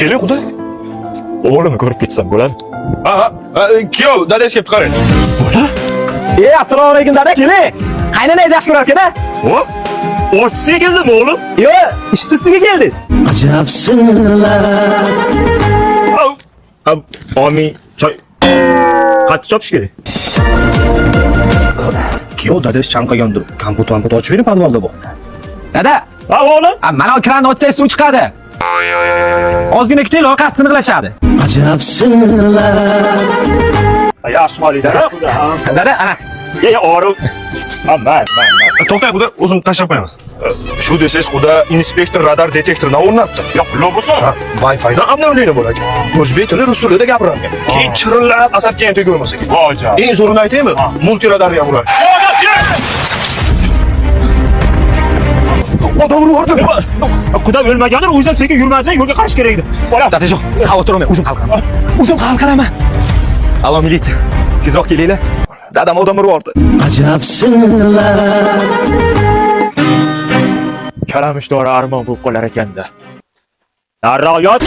Keling, Xudoy. O'g'limni ko'rib ketsam bo'ladi. Kuyov, dadangiz kelib qarang. Assalomu alaykum dada. Keling. Qaynanangiz yaxshi ko'rar-ekan-a? Ochsiga keldimi o'g'lim? Yo'q, ish tusiga keldingiz. Ajab sirlar. Omi, choy. Qattiq chopish kerak. Kuyov, dadangiz chanqagandir. Kompot ochib bering, podvalda bu. Dada, O'g'lim. mana kranni ochsangiz suv chiqadi. Ozgina kutinglar, orqasi siniqlashadi. Ajab sirlar. Yaxshi moli dada. Dada, ana. O'g'lim. Aman. To'xtang, Xudoy, o'zim tashlab qo'yaman. Shu desangiz, Xudoy inspektor radar detektorini o'rnatdi. Yo'q, lobusa. Wi-Fi'dan amnolini bo'ladi. O'zbek tili, rus tilida gapiradi. Keyin chirillab asabga tegolmasa kerak. Voja. Eng zo'rini aytaymi? Multiradarga ham uradi. Odam urdi. Xudo o'lmagandir, o'zim sekin yurmasang yo'lga qarash kerak edi. Bola. Dadajon, siz xavotir olmang, o'zim hal qilaman. O'zim hal qilaman. Allo, militsiya. Tezroq kelinglar. Dadam odam urib Ajab sirlar. Kalamush dori armon bo'lib qolar ekanda. Narroyot